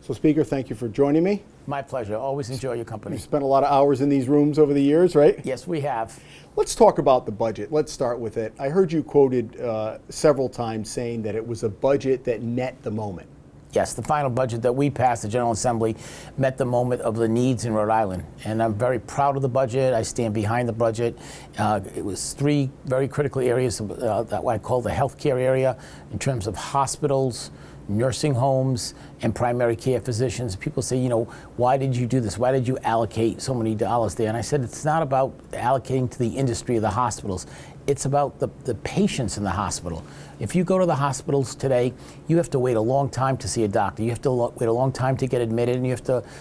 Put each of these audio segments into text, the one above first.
So, Speaker, thank you for joining me. My pleasure. Always enjoy your company. You've spent a lot of hours in these rooms over the years, right? Yes, we have. Let's talk about the budget. Let's start with it. I heard you quoted several times saying that it was a budget that met the moment. Yes, the final budget that we passed, the General Assembly, met the moment of the needs in Rhode Island. And I'm very proud of the budget. I stand behind the budget. It was three very critical areas that I call the healthcare area in terms of hospitals, nursing homes, and primary care physicians. People say, you know, why did you do this? Why did you allocate so many dollars there? And I said, it's not about allocating to the industry of the hospitals. It's about the patients in the hospital. If you go to the hospitals today, you have to wait a long time to see a doctor. You have to wait a long time to get admitted, and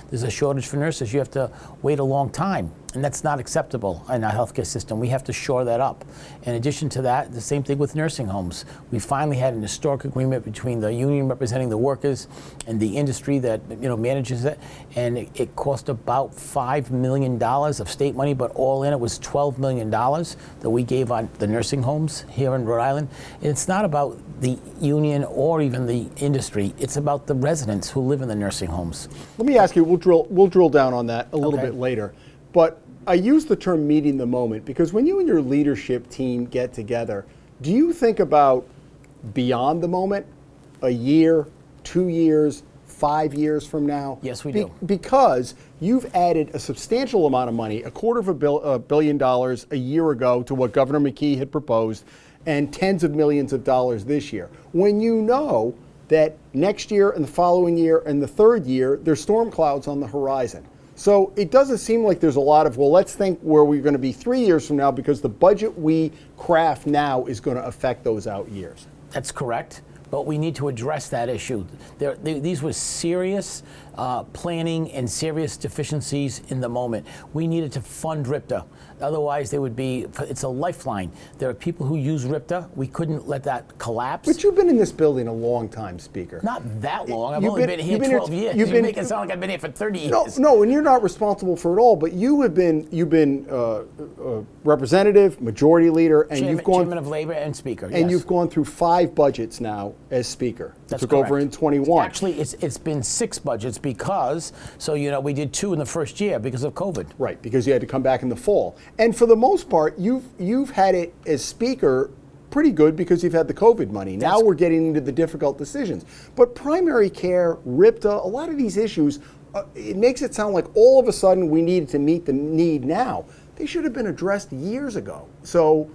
there's a shortage for nurses. You have to wait a long time, and that's not acceptable in our healthcare system. We have to shore that up. In addition to that, the same thing with nursing homes. We finally had an historic agreement between the union representing the workers and the industry that manages it, and it cost about $5 million of state money, but all in it was $12 million that we gave on the nursing homes here in Rhode Island. And it's not about the union or even the industry. It's about the residents who live in the nursing homes. Let me ask you, we'll drill down on that a little bit later. But I use the term meeting the moment because when you and your leadership team get together, do you think about beyond the moment, a year, 2 years, 5 years from now? Yes, we do. Because you've added a substantial amount of money, $250 million a year ago to what Governor McKee had proposed, and tens of millions of dollars this year. When you know that next year and the following year and the third year, there's storm clouds on the horizon. So it doesn't seem like there's a lot of, well, let's think where we're going to be 3 years from now because the budget we craft now is going to affect those out years. That's correct. But we need to address that issue. These were serious planning and serious deficiencies in the moment. We needed to fund RIPTA. Otherwise, it's a lifeline. There are people who use RIPTA. We couldn't let that collapse. But you've been in this building a long time, Speaker. Not that long. I've only been here 12 years. You make it sound like I've been here for 30 years. No, and you're not responsible for it all. But you've been representative, majority leader, and Chairman of Labor and Speaker. And you've gone through 5 budgets now as Speaker. That's took correct. Over in 21. Actually, it's been 6 budgets because, we did 2 in the first year because of COVID. Right, because you had to come back in the fall. And for the most part, you've had it as Speaker pretty good because you've had the COVID money. Now we're getting into the difficult decisions. But primary care, RIPTA, a lot of these issues, it makes it sound like all of a sudden we needed to meet the need now. They should have been addressed years ago. So,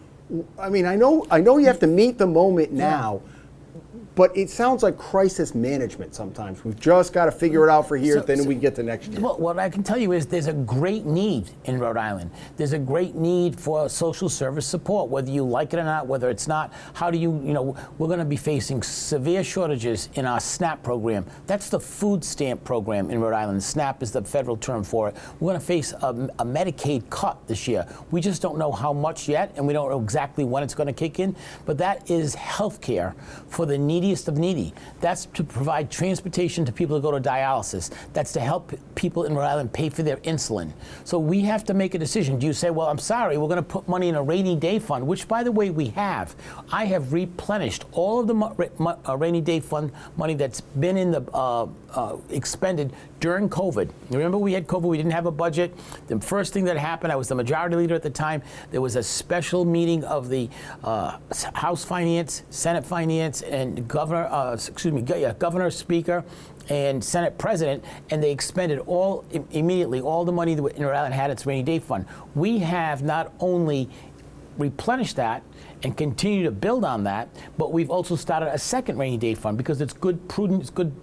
I mean, I know you have to meet the moment now. But it sounds like crisis management sometimes. We've just got to figure it out for here, then we get to next year. Well, what I can tell you is there's a great need in Rhode Island. There's a great need for social service support, whether you like it or not, whether it's not. How do we're going to be facing severe shortages in our SNAP program. That's the food stamp program in Rhode Island. SNAP is the federal term for it. We're going to face a Medicaid cut this year. We just don't know how much yet, and we don't know exactly when it's going to kick in. But that is health care for the neediest of needy. That's to provide transportation to people who go to dialysis. That's to help people in Rhode Island pay for their insulin. So we have to make a decision. Do you say, well, I'm sorry, we're going to put money in a rainy day fund, which, by the way, we have. I have replenished all of the rainy day fund money that's been in the expended during COVID. Remember, we had COVID, we didn't have a budget. The first thing that happened, I was the majority leader at the time, there was a special meeting of the House Finance, Senate Finance, and Governor, Speaker, and Senate President, and they expended immediately all the money that in Rhode Island had its rainy day fund. We have not only replenished that and continue to build on that, but we've also started a second rainy day fund because it's good prudence, good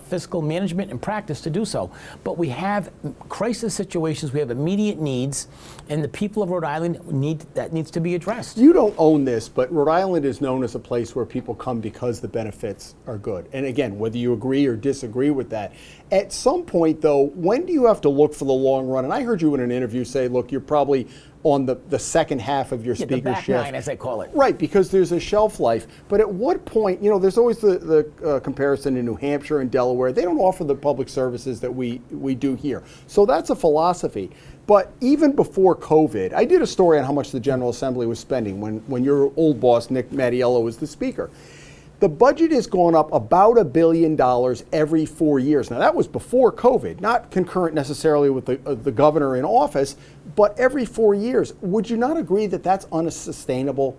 fiscal management and practice to do so. But we have crisis situations, we have immediate needs, and the people of Rhode Island needs to be addressed. You don't own this, but Rhode Island is known as a place where people come because the benefits are good. And again, whether you agree or disagree with that, at some point though, when do you have to look for the long run? And I heard you in an interview say, look, you're probably on the second half of your speakership. The back nine, as I call it. Right, because there's a shelf life. But at what point, there's always the comparison in New Hampshire and Delaware. They don't offer the public services that we do here. So that's a philosophy. But even before COVID, I did a story on how much the General Assembly was spending when your old boss, Nick Mattiello, was the Speaker. The budget has gone up about $1 billion every 4 years. Now, that was before COVID, not concurrent necessarily with the governor in office, but every 4 years. Would you not agree that that's unsustainable?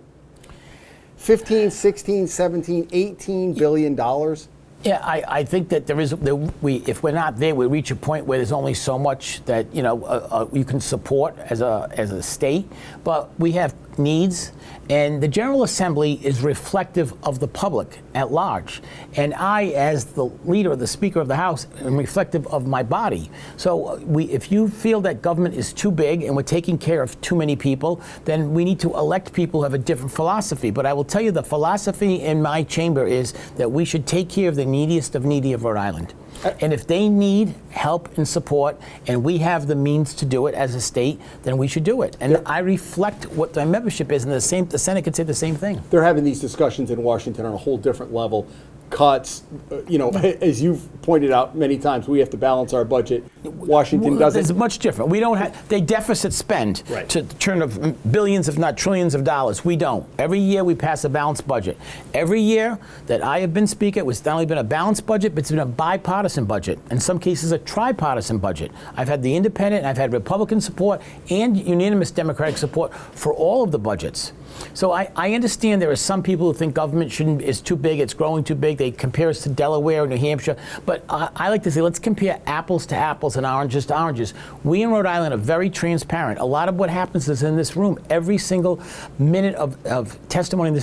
15, 16, 17, 18 billion dollars? Yeah, I think that if we're not there, we reach a point where there's only so much that you can support as a state, but we have needs, and the General Assembly is reflective of the public at large. And I, as the leader, the Speaker of the House, am reflective of my body. So if you feel that government is too big and we're taking care of too many people, then we need to elect people who have a different philosophy. But I will tell you, the philosophy in my chamber is that we should take care of the neediest of needy of Rhode Island. And if they need help and support, and we have the means to do it as a state, then we should do it. And I reflect what my membership is, and the Senate could say the same thing. They're having these discussions in Washington on a whole different level. Cuts, as you've pointed out many times, we have to balance our budget. Washington doesn't. It's much different. We don't have, they deficit spend to the turn of billions, if not trillions of dollars. We don't. Every year we pass a balanced budget. Every year that I have been Speaker, it's not only been a balanced budget, but it's been a bipartisan budget. In some cases, a tripartisan budget. I've had the independent, I've had Republican support, and unanimous Democratic support for all of the budgets. So I understand there are some people who think government is too big, it's growing too big. They compare us to Delaware or New Hampshire. But I like to say, let's compare apples to apples and oranges to oranges. We in Rhode Island are very transparent. A lot of what happens is in this room. Every single minute of testimony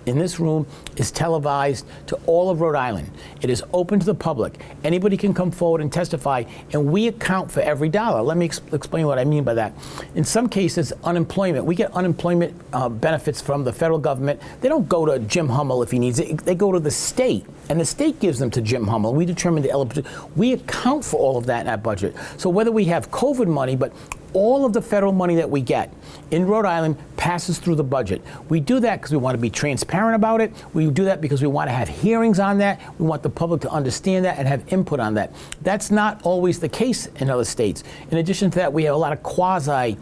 in this room is televised to all of Rhode Island. It is open to the public. Anybody can come forward and testify, and we account for every dollar. Let me explain what I mean by that. In some cases, unemployment. We get unemployment benefits from the federal government. They don't go to Jim Hummel if he needs it. They go to the state, and the state gives them to Jim Hummel. We determine the eligibility. We account for all of that in our budget. So whether we have COVID money, but all of the federal money that we get in Rhode Island passes through the budget. We do that because we want to be transparent about it. We do that because we want to have hearings on that. We want the public to understand that and have input on that. That's not always the case in other states. In addition to that, we have a lot of quasi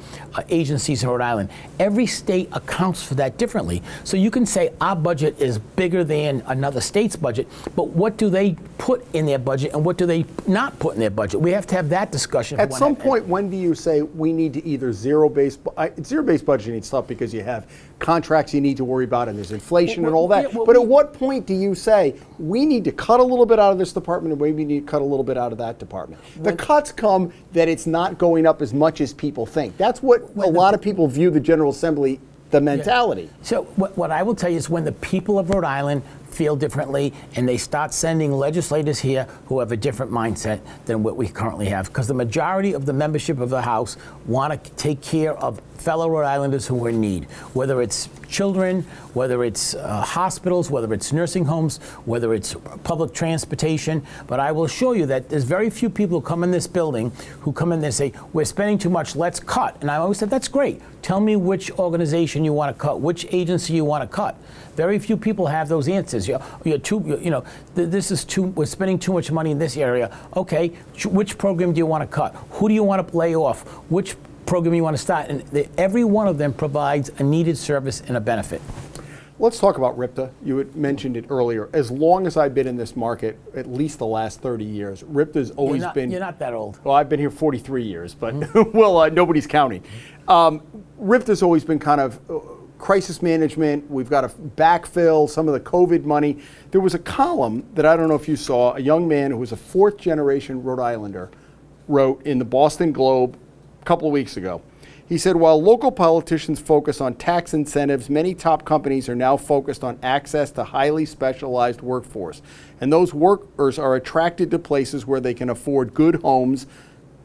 agencies in Rhode Island. Every state accounts for that differently. So you can say our budget is bigger than another state's budget, but what do they put in their budget and what do they not put in their budget? We have to have that discussion. At some point, when do you say we need to either zero-based budgeting stuff because you have contracts you need to worry about and there's inflation and all that. But at what point do you say we need to cut a little bit out of this department and maybe we need to cut a little bit out of that department? The cuts come that it's not going up as much as people think. That's what a lot of people view the General Assembly, the mentality. Yeah. So what I will tell you is when the people of Rhode Island feel differently and they start sending legislators here who have a different mindset than what we currently have, because the majority of the membership of the House want to take care of fellow Rhode Islanders who are in need, whether it's children, whether it's hospitals, whether it's nursing homes, whether it's public transportation. But I will assure you that there's very few people who come in this building who come in there and say, we're spending too much, let's cut. And I always said, that's great. Tell me which organization you want to cut, which agency you want to cut. Very few people have those answers. This is we're spending too much money in this area. Okay, which program do you want to cut? Who do you want to lay off? Which program you want to start? And every one of them provides a needed service and a benefit. Let's talk about RIPTA. You had mentioned it earlier. As long as I've been in this market, at least the last 30 years, RIPTA's always been... You're not that old. Well, I've been here 43 years, but well, nobody's counting. RIPTA's always been kind of crisis management. We've got to backfill some of the COVID money. There was a column that I don't know if you saw, a young man who was a fourth generation Rhode Islander wrote in the Boston Globe a couple of weeks ago. He said, while local politicians focus on tax incentives, many top companies are now focused on access to highly specialized workforce. And those workers are attracted to places where they can afford good homes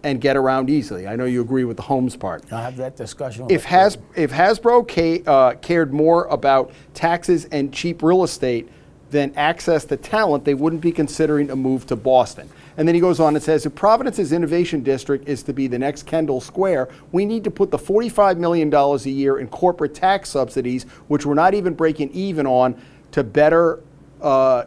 and get around easily. I know you agree with the homes part. I'll have that discussion. If Hasbro cared more about taxes and cheap real estate than access to talent, they wouldn't be considering a move to Boston. And then he goes on and says, if Providence's innovation district is to be the next Kendall Square, we need to put the $45 million a year in corporate tax subsidies, which we're not even breaking even on, to better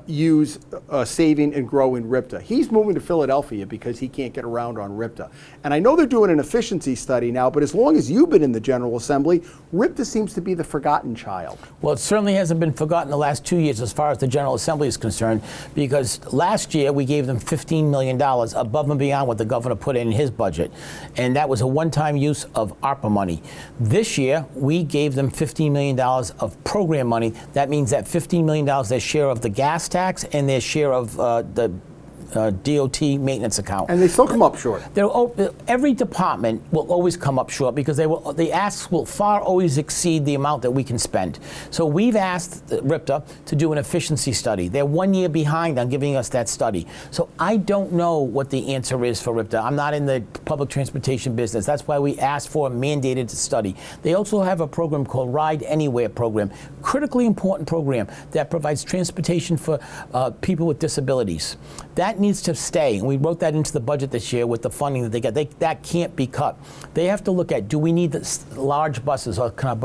use saving and grow in RIPTA. He's moving to Philadelphia because he can't get around on RIPTA. And I know they're doing an efficiency study now, but as long as you've been in the General Assembly, RIPTA seems to be the forgotten child. Well, it certainly hasn't been forgotten the last 2 years as far as the General Assembly is concerned, because last year we gave them $15 million above and beyond what the governor put in his budget. And that was a one-time use of ARPA money. This year, we gave them $15 million of program money. That means that $15 million, their share of the gas tax and their share of the DOT maintenance account. And they still come up short. Every department will always come up short because the asks will far always exceed the amount that we can spend. So we've asked RIPTA to do an efficiency study. They're 1 year behind on giving us that study. So I don't know what the answer is for RIPTA. I'm not in the public transportation business. That's why we asked for a mandated study. They also have a program called Ride Anywhere program, critically important program that provides transportation for people with disabilities. That needs to stay, and we wrote that into the budget this year with the funding that they get. That can't be cut. They have to look at, do we need large buses, or can our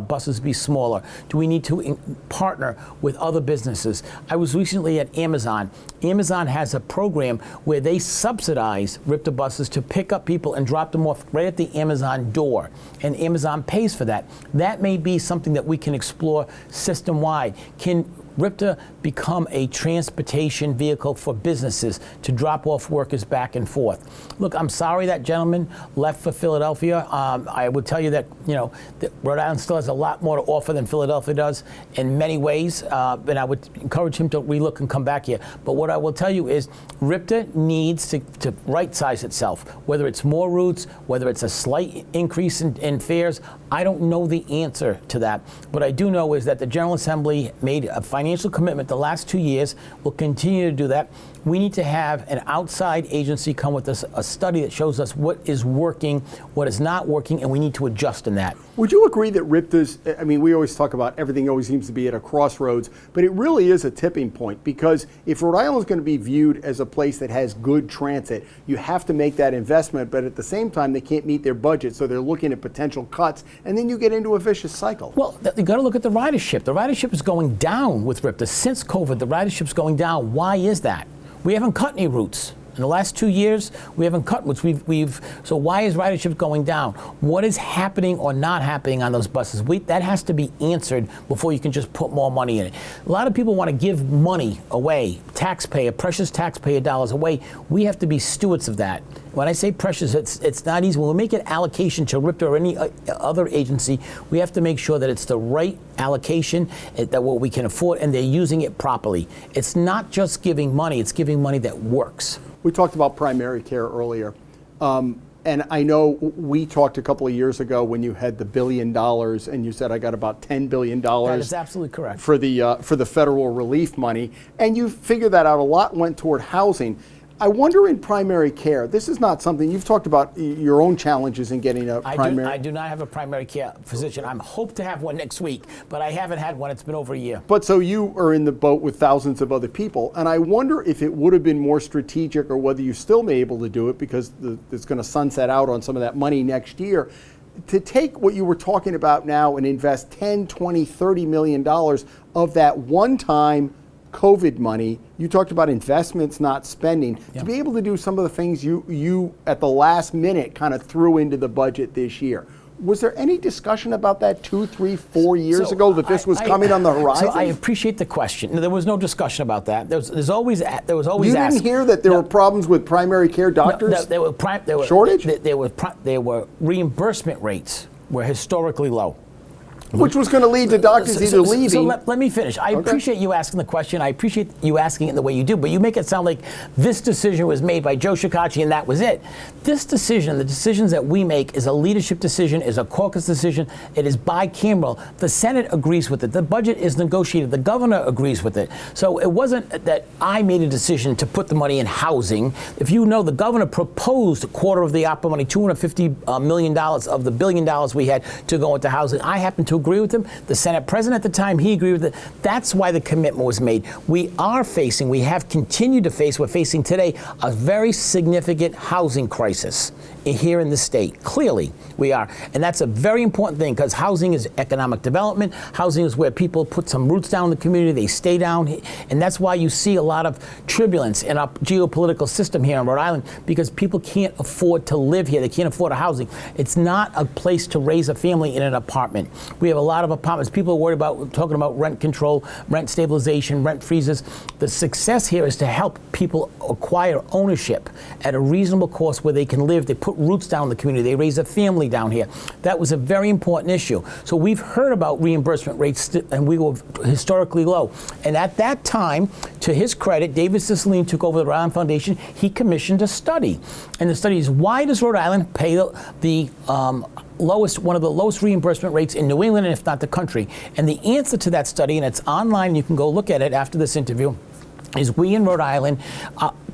buses be smaller? Do we need to partner with other businesses? I was recently at Amazon. Amazon has a program where they subsidize RIPTA buses to pick up people and drop them off right at the Amazon door, and Amazon pays for that. That may be something that we can explore system-wide. Can RIPTA become a transportation vehicle for businesses to drop off workers back and forth? Look, I'm sorry that gentleman left for Philadelphia. I would tell you that, that Rhode Island still has a lot more to offer than Philadelphia does in many ways, and I would encourage him to relook and come back here. But what I will tell you is RIPTA needs to right-size itself, whether it's more routes, whether it's a slight increase in fares. I don't know the answer to that. What I do know is that the General Assembly made a financial commitment the last 2 years, will continue to do that. We need to have an outside agency come with us, a study that shows us what is working, what is not working, and we need to adjust in that. Would you agree that RIPTA's, we always talk about everything always seems to be at a crossroads, but it really is a tipping point, because if Rhode Island is going to be viewed as a place that has good transit, you have to make that investment, but at the same time, they can't meet their budget, so they're looking at potential cuts, and then you get into a vicious cycle. Well, you got to look at the ridership. The ridership is going down with RIPTA. Since COVID, the ridership's going down. Why is that? We haven't cut any routes. In the last 2 years, we haven't cut routes. So why is ridership going down? What is happening or not happening on those buses? That has to be answered before you can just put more money in it. A lot of people want to give money away, precious taxpayer dollars away. We have to be stewards of that. When I say precious, it's not easy. When we make an allocation to RIPTA or any other agency, we have to make sure that it's the right allocation, that what we can afford, and they're using it properly. It's not just giving money, it's giving money that works. We talked about primary care earlier. And I know we talked a couple of years ago when you had the $1 billion and you said I got about $10 billion. That is absolutely correct. For the federal relief money. And you figured that out, a lot went toward housing. I wonder in primary care, this is not something, you've talked about your own challenges in getting a primary. I do not have a primary care physician. I hope to have one next week, but I haven't had one. It's been over a year. But so you are in the boat with thousands of other people, and I wonder if it would have been more strategic, or whether you still may be able to do it because it's going to sunset out on some of that money next year, to take what you were talking about now and invest $10, $20, $30 million of that one-time COVID money. You talked about investments, not spending, to be able to do some of the things you at the last minute kind of threw into the budget this year. Was there any discussion about that 2, 3, 4 years ago that this was coming on the horizon? So I appreciate the question. No, there was no discussion about that. There was always You didn't hear that there were problems with primary care doctors? There were shortage? There were reimbursement rates were historically low. Which was going to lead to doctors either leaving. So let me finish. I appreciate you asking the question. I appreciate you asking it in the way you do, but you make it sound like this decision was made by Joe Shekarchi and that was it. This decision, the decisions that we make, is a leadership decision, is a caucus decision. It is bicameral. The Senate agrees with it. The budget is negotiated. The governor agrees with it. So it wasn't that I made a decision to put the money in housing. If you know, the governor proposed a quarter of the ARPA money, $250 million of the $1 billion we had, to go into housing. I happened to agree with him. The Senate president at the time, he agreed with it. That's why the commitment was made. We have continued to face, we're facing today, a very significant housing crisis here in the state. Clearly, we are. And that's a very important thing, because housing is economic development. Housing is where people put some roots down in the community, they stay down. And that's why you see a lot of turbulence in our geopolitical system here in Rhode Island, because people can't afford to live here. They can't afford a housing. It's not a place to raise a family in an apartment. We have a lot of apartments. People are worried about talking about rent control, rent stabilization, rent freezes. The success here is to help people acquire ownership at a reasonable cost where they can live. They put roots down in the community. They raise a family down here. That was a very important issue. So we've heard about reimbursement rates, and we were historically low. And at that time, to his credit, David Cicilline took over the Rhode Island Foundation. He commissioned a study. And the study is, why does Rhode Island pay the one of the lowest reimbursement rates in New England, and if not the country? And the answer to that study, and it's online, you can go look at it after this interview, is we in Rhode Island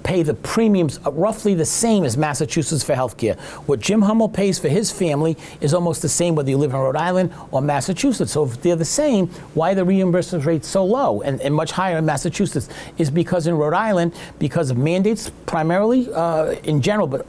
pay the premiums roughly the same as Massachusetts for healthcare. What Jim Hummel pays for his family is almost the same whether you live in Rhode Island or Massachusetts. So if they're the same, why are the reimbursement rates so low and much higher in Massachusetts? Is because in Rhode Island, because of mandates primarily in general, but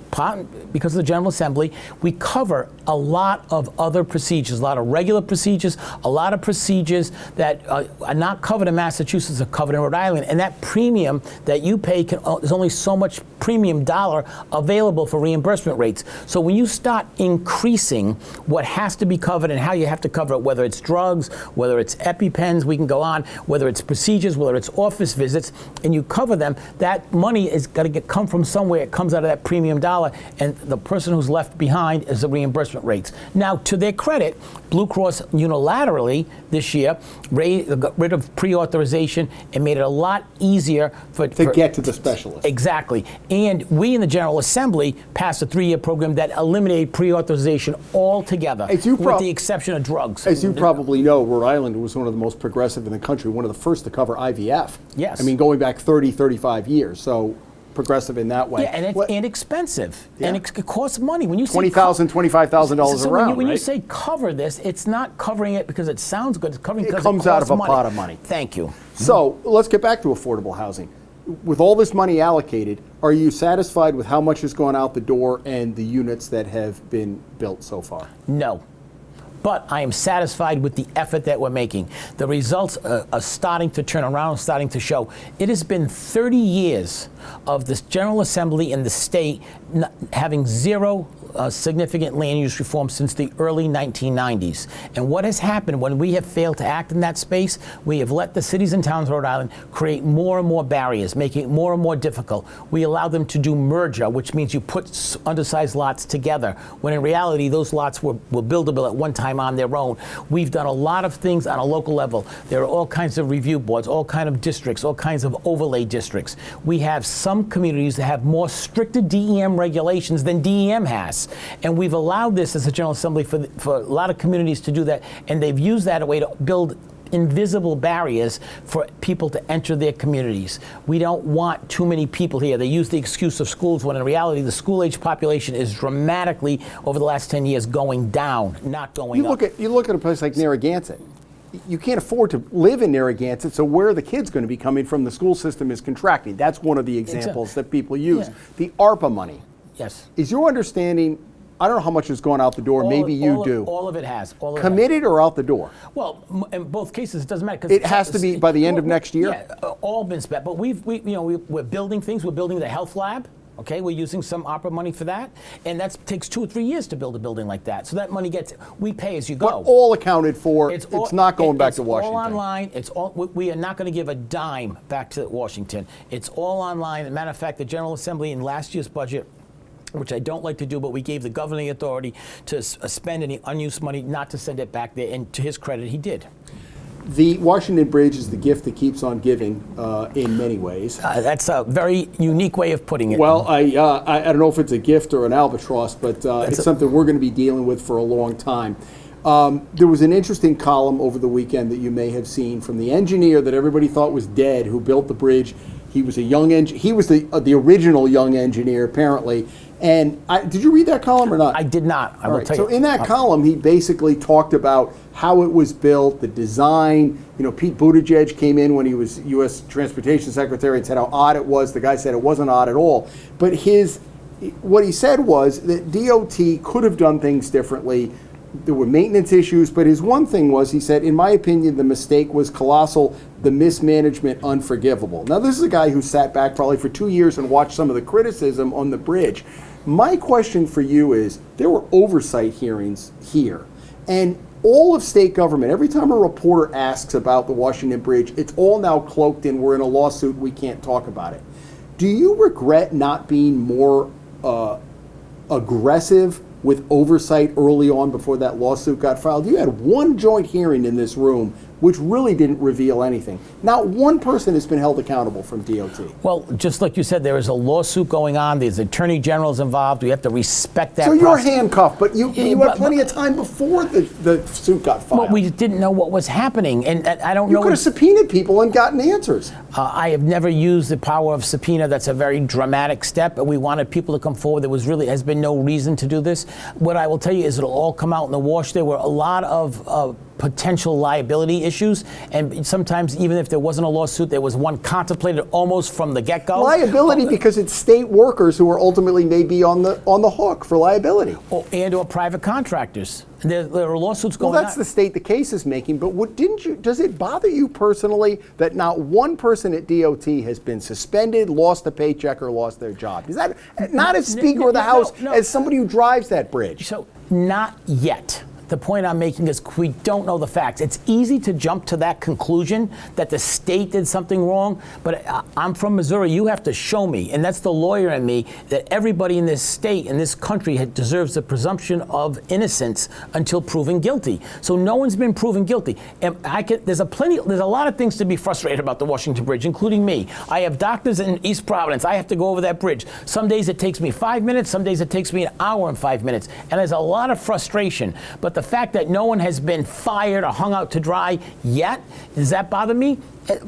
because of the General Assembly, we cover a lot of other procedures, a lot of regular procedures, a lot of procedures that are not covered in Massachusetts are covered in Rhode Island. And that premium that you pay is only so much premium dollar available for reimbursement rates. So when you start increasing what has to be covered and how you have to cover it, whether it's drugs, whether it's EpiPens, we can go on, whether it's procedures, whether it's office visits, and you cover them, that money is got to come from somewhere. It comes out of that premium dollar, and the person who's left behind is the reimbursement rates. Now, to their credit, Blue Cross unilaterally this year got rid of pre-authorization and made it a lot easier to get to the specialist. Exactly. And we in the General Assembly passed a 3-year program that eliminated pre-authorization altogether, with the exception of drugs. As you probably know, Rhode Island was one of the most progressive in the country, one of the first to cover IVF. Yes. I mean, going back 30, 35 years. So progressive in that way. Yeah, and it's inexpensive. Yeah. And it costs money. When you say $20,000, $25,000 around, when you right? say cover this, it's not covering it because it sounds good. It's covering because it comes out of a pot of money. Thank you. So let's get back to affordable housing. With all this money allocated, are you satisfied with how much has gone out the door and the units that have been built so far? No. But I am satisfied with the effort that we're making. The results are starting to turn around, starting to show. It has been 30 years of this General Assembly in the state having zero significant land use reform since the early 1990s. And what has happened when we have failed to act in that space, we have let the cities and towns of Rhode Island create more and more barriers, making it more and more difficult. We allow them to do merger, which means you put undersized lots together, when in reality those lots were buildable at one time on their own. We've done a lot of things on a local level. There are all kinds of review boards, all kinds of districts, all kinds of overlay districts. We have some communities that have more stricter DEM regulations than DEM has. And we've allowed this as a General Assembly for a lot of communities to do that, and they've used that as a way to build invisible barriers for people to enter their communities. We don't want too many people here. They use the excuse of schools when in reality the school-age population is dramatically, over the last 10 years, going down, not going up. You look at a place like Narragansett. You can't afford to live in Narragansett, so where are the kids going to be coming from? The school system is contracting. That's one of the examples that people use. Yeah. The ARPA money. Yes. Is your understanding, I don't know how much has gone out the door, maybe you do. All of it has. Committed or out the door? Well, in both cases, it doesn't matter. It has to be by the end of next year? Yeah, all been spent. But we're building things. We're building the health lab. Okay, we're using some ARPA money for that, and that takes 2 or 3 years to build a building like that. So that money we pay as you go. But all accounted for. It's not going back to Washington. It's all online. We are not going to give a dime back to Washington. It's all online. As a matter of fact, the General Assembly in last year's budget, which I don't like to do, but we gave the governing authority to spend any unused money, not to send it back there, and to his credit, he did. The Washington Bridge is the gift that keeps on giving in many ways. That's a very unique way of putting it. Well, I don't know if it's a gift or an albatross, but it's something we're going to be dealing with for a long time. There was an interesting column over the weekend that you may have seen from the engineer that everybody thought was dead who built the bridge. He was a young he was the original young engineer, apparently, And did you read that column or not? I did not. I All will right, tell so you. in that column, he basically talked about how it was built, the design. You know, Pete Buttigieg came in when he was U.S. Transportation Secretary and said how odd it was. The guy said it wasn't odd at all. But what he said was that DOT could have done things differently. There were maintenance issues, but his one thing was, he said, in my opinion, the mistake was colossal, the mismanagement unforgivable. Now, this is a guy who sat back probably for 2 years and watched some of the criticism on the bridge. My question for you is, there were oversight hearings here, and all of state government, every time a reporter asks about the Washington Bridge, it's all now cloaked in, we're in a lawsuit, we can't talk about it. Do you regret not being more aggressive with oversight early on before that lawsuit got filed? You had one joint hearing in this room which really didn't reveal anything. Not one person has been held accountable from DOT. Well, just like you said, there is a lawsuit going on. There's attorney generals involved. We have to respect that. So you're handcuffed, but you had plenty of time before the suit got filed. Well, we didn't know what was happening, and I don't know. You could have subpoenaed people and gotten answers. I have never used the power of subpoena. That's a very dramatic step. We wanted people to come forward. There has been no reason to do this. What I will tell you is it'll all come out in the wash. There were a lot of potential liability issues, and sometimes even if there wasn't a lawsuit, there was one contemplated almost from the get-go. Liability because it's state workers who are ultimately may be on the hook for liability. Or private contractors. There are lawsuits going on. Well, that's the state the case is making, but does it bother you personally that not one person at DOT has been suspended, lost a paycheck, or lost their job? Is that not as Speaker of the House, as somebody who drives that bridge? So, not yet. The point I'm making is we don't know the facts. It's easy to jump to that conclusion that the state did something wrong, but I'm from Missouri. You have to show me, and that's the lawyer in me, that everybody in this state, in this country, deserves the presumption of innocence until proven guilty. So no one's been proven guilty. And there's a lot of things to be frustrated about the Washington Bridge, including me. I have doctors in East Providence. I have to go over that bridge. Some days it takes me 5 minutes. Some days it takes me an hour and 5 minutes. And there's a lot of frustration. But the fact that no one has been fired or hung out to dry yet, does that bother me?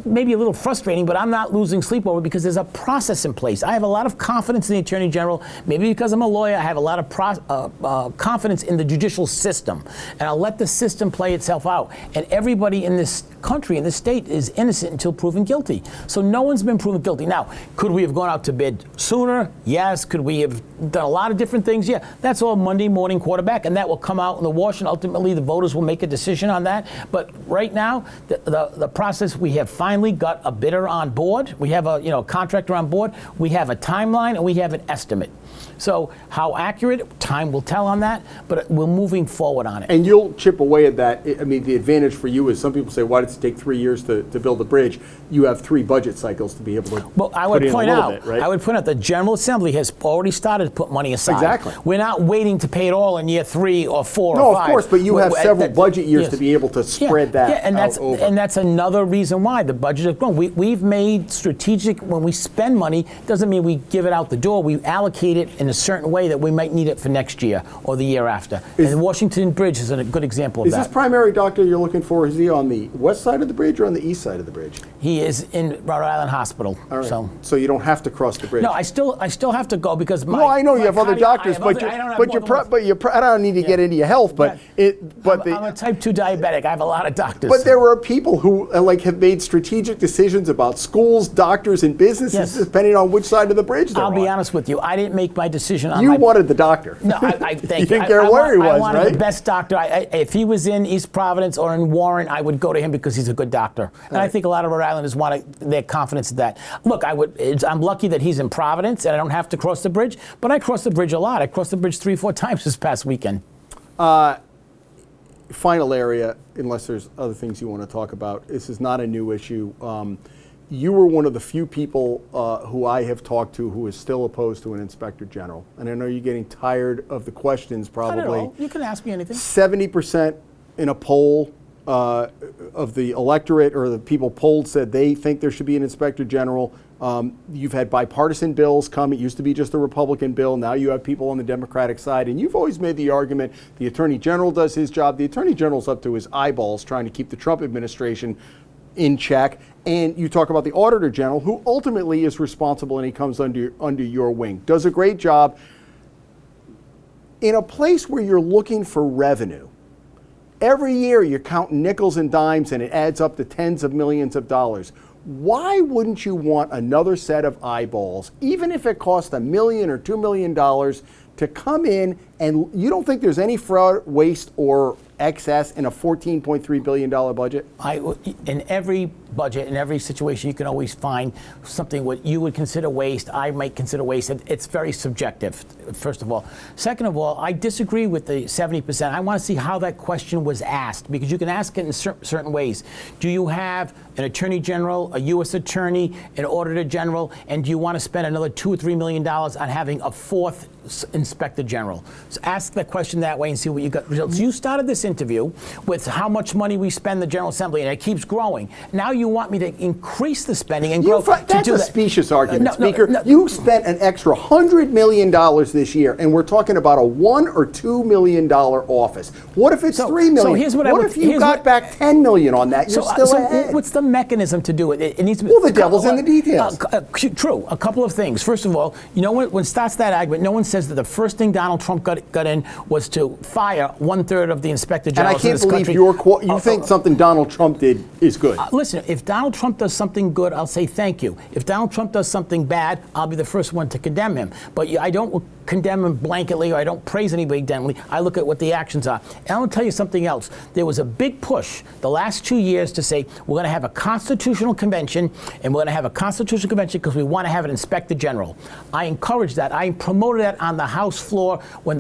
Maybe a little frustrating, but I'm not losing sleep over it because there's a process in place. I have a lot of confidence in the Attorney General. Maybe because I'm a lawyer, I have a lot of confidence in the judicial system. And I'll let the system play itself out. And everybody in this country, in this state, is innocent until proven guilty. So no one's been proven guilty. Now, could we have gone out to bid sooner? Yes. Could we have done a lot of different things? Yeah. That's all Monday morning quarterback, and that will come out in the wash, and ultimately the voters will make a decision on that. But right now, the process, we have finally got a bidder on board. We have a contractor on board. We have a timeline, and we have an estimate. So how accurate, time will tell on that, but we're moving forward on it. And you'll chip away at that. I mean, the advantage for you is some people say, why does it take 3 years to build a bridge? You have 3 budget cycles to be able to Well, I would point out, bit, right? I would point out the General Assembly has already started to put money aside. Exactly. We're not waiting to pay it all in year 3 or 4 No, or 5. of course, but you have several budget years yes. to be able to spread that out over. And that's another reason why the budget has grown. We've made strategic, when we spend money, doesn't mean we give it out the door. We allocate it in a certain way that we might need it for next year or the year after. And Washington Bridge is a good example of that. Is this primary doctor you're looking for, is he on the west side of the bridge or on the east side of the bridge? He is in Rhode Island Hospital. All right. So you don't have to cross the bridge. No, I still have to go because my. No, I know you have other doctors, I don't need to get into your health, but I'm a type 2 diabetic. I have a lot of doctors. But there are people who have made strategic decisions about schools, doctors, and businesses depending on which side of the bridge they're on. I'll be honest with you. I didn't make my decision on You wanted the doctor. No, I thank you. You didn't care where he was, I wanted right? the best doctor. If he was in East Providence or in Warren, I would go to him because he's a good doctor. And I think a lot of Rhode Islanders want their confidence in that. Look, I'm lucky that he's in Providence and I don't have to cross the bridge, but I cross the bridge a lot. I crossed the bridge 3-4 times this past weekend. Final area, unless there's other things you want to talk about. This is not a new issue. You were one of the few people who I have talked to who is still opposed to an inspector general. And I know you're getting tired of the questions probably. Not at all. You can ask me anything. 70% in a poll of the electorate or the people polled said they think there should be an inspector general. You've had bipartisan bills come. It used to be just a Republican bill. Now you have people on the Democratic side. And you've always made the argument the Attorney General does his job. The Attorney General's up to his eyeballs trying to keep the Trump administration in check. And you talk about the Auditor General, who ultimately is responsible, and he comes under your wing. Does a great job. in a place where you're looking for revenue, every year you're counting nickels and dimes and it adds up to tens of millions of dollars. Why wouldn't you want another set of eyeballs, even if it cost $1 million or $2 million, to come in? And you don't think there's any fraud, waste, or excess in a $14.3 billion budget? In every budget, in every situation, you can always find something what you would consider waste, I might consider waste. It's very subjective, first of all. Second of all, I disagree with the 70%. I want to see how that question was asked, because you can ask it in certain ways. Do you have an attorney general, a U.S. attorney, an auditor general, and do you want to spend another $2 or $3 million on having a fourth inspector general? So ask the question that way and see what you got results. You started this interview with how much money we spend in the General Assembly, and it keeps growing. Now you want me to increase the spending and grow. That's a specious argument, Speaker. You spent an extra $100 million this year, and we're talking about a $1 or $2 million office. What if it's $3 million? So here's what if you got back $10 million on that? You're still ahead. What's the mechanism to do it? It needs to be. Well, the devil's in the details. True. A couple of things. First of all, you know, when starts that argument, no one says that the first thing Donald Trump got in was to fire 1/3 of the inspector generals in this country. And I can't believe you think something Donald Trump did is good. Listen, if Donald Trump does something good, I'll say thank you. If Donald Trump does something bad, I'll be the first one to condemn him. But I don't condemn him blanketly, or I don't praise anybody blanketly. I look at what the actions are. And I want to tell you something else. There was a big push the last 2 years to say we're going to have a constitutional convention, and we're going to have a constitutional convention because we want to have an inspector general. I encouraged that. I promoted that on the House floor when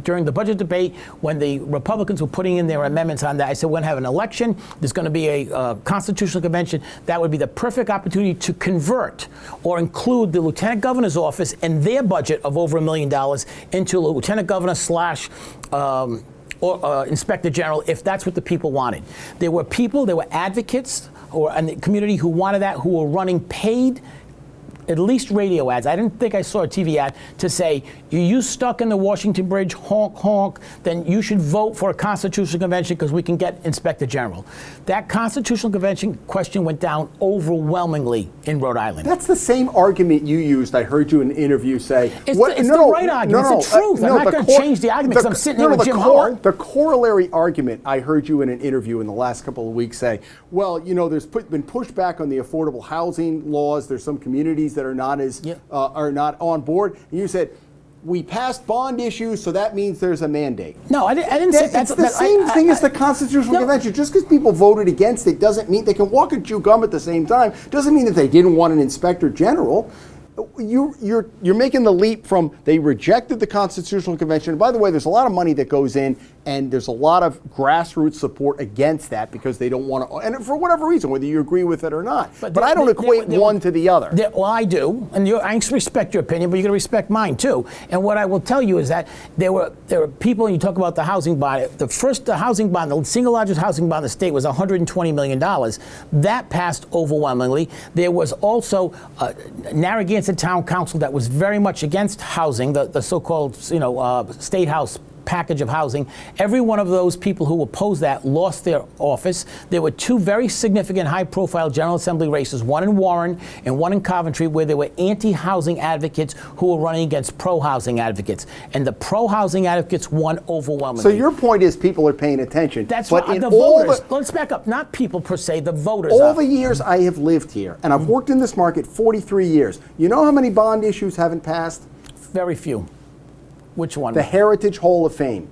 during the budget debate, when the Republicans were putting in their amendments on that. I said we're going to have an election. There's going to be a constitutional convention. That would be the perfect opportunity to convert or include the lieutenant governor's office and their budget of over $1 million into a lieutenant governor slash inspector general, if that's what the people wanted. There were people, there were advocates in the community who wanted that, who were running paid, at least radio ads. I didn't think I saw a TV ad to say, you stuck in the Washington Bridge, honk, honk, then you should vote for a constitutional convention because we can get inspector general. That constitutional convention question went down overwhelmingly in Rhode Island. That's the same argument you used. I heard you in an interview say. It's the right argument. It's the truth. I'm not going to change the argument because I'm sitting there with Jim Hummel. The corollary argument I heard you in an interview in the last couple of weeks say, well, you know, there's been pushback on the affordable housing laws. There's some communities that are not not on board. And you said, we passed bond issues, so that means there's a mandate. No, I didn't say that's the same thing as the Constitutional Convention. Just because people voted against it doesn't mean they can walk and chew gum at the same time. Doesn't mean that they didn't want an inspector general. You're making the leap from they rejected the Constitutional Convention. And by the way, there's a lot of money that goes in, and there's a lot of grassroots support against that because they don't want to, and for whatever reason, whether you agree with it or not. But I don't equate one to the other. Well, I do, and I respect your opinion, but you're going to respect mine too. And what I will tell you is that there were people, and you talk about the housing bond. The housing bond, the single largest housing bond in the state was $120 million. That passed overwhelmingly. There was also Narragansett Town Council that was very much against housing, the so-called State House package of housing. Every one of those people who opposed that lost their office. There were two very significant high-profile General Assembly races, one in Warren and one in Coventry, where there were anti-housing advocates who were running against pro-housing advocates. And the pro-housing advocates won overwhelmingly. So your point is people are paying attention. That's what the voters. Let's back up. Not people per se, the voters are. All the years I have lived here, and I've worked in this market 43 years, you know how many bond issues haven't passed? Very few. Which one? The Heritage Hall of Fame.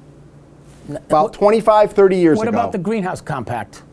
About 25, 30 years ago. What about the Greenhouse Compact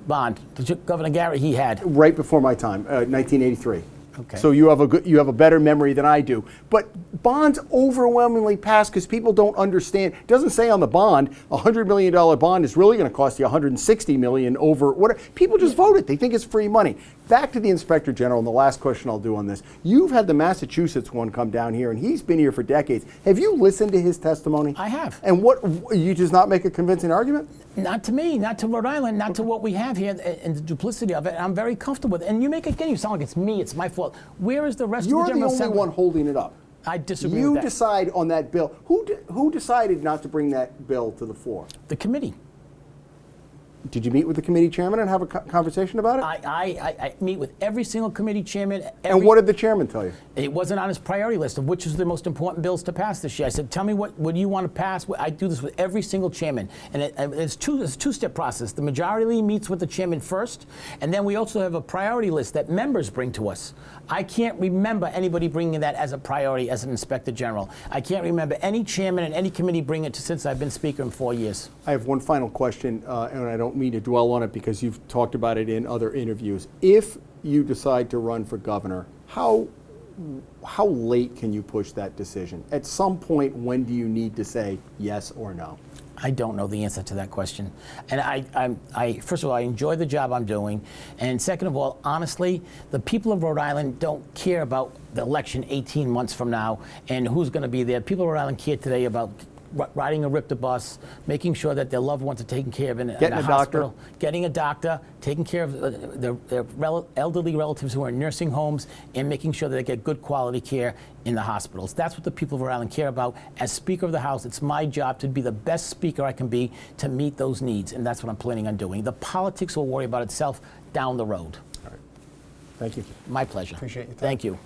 bond? Governor Garrett, he had. Right before my time, 1983. Okay. So you have a better memory than I do. But bonds overwhelmingly pass because people don't understand. It doesn't say on the bond, a $100 million bond is really going to cost you $160 million over what? People just voted. They think it's free money. Back to the Inspector General, and the last question I'll do on this. You've had the Massachusetts one come down here, and he's been here for decades. Have you listened to his testimony? I have. And what, you just not make a convincing argument? Not to me, not to Rhode Island, not to what we have here and the duplicity of it. I'm very comfortable with it. And you sound like it's me, it's my fault. Where is the rest of the General Assembly? You're the only one holding it up. I disagree with that. You decide on that bill. Who decided not to bring that bill to the floor? The committee. Did you meet with the committee chairman and have a conversation about it? I meet with every single committee chairman. And what did the chairman tell you? It wasn't on his priority list of which is the most important bills to pass this year. I said, tell me what do you want to pass? I do this with every single chairman. And it's a two-step process. The majority leader meets with the chairman first, and then we also have a priority list that members bring to us. I can't remember anybody bringing that as a priority as an inspector general. I can't remember any chairman and any committee bringing it since I've been speaker in 4 years. I have one final question, and I don't mean to dwell on it because you've talked about it in other interviews. If you decide to run for governor, how late can you push that decision? At some point, when do you need to say yes or no? I don't know the answer to that question. And I first of all, I enjoy the job I'm doing. And second of all, honestly, the people of Rhode Island don't care about the election 18 months from now and who's going to be there. People of Rhode Island care today about riding a RIPTA bus, making sure that their loved ones are taken care of in a hospital, getting a doctor, taking care of their elderly relatives who are in nursing homes, and making sure that they get good quality care in the hospitals. That's what the people of Rhode Island care about. As Speaker of the House, it's my job to be the best speaker I can be to meet those needs, and that's what I'm planning on doing. The politics will worry about itself down the road. All right. Thank you. My pleasure. Appreciate your time. Thank you.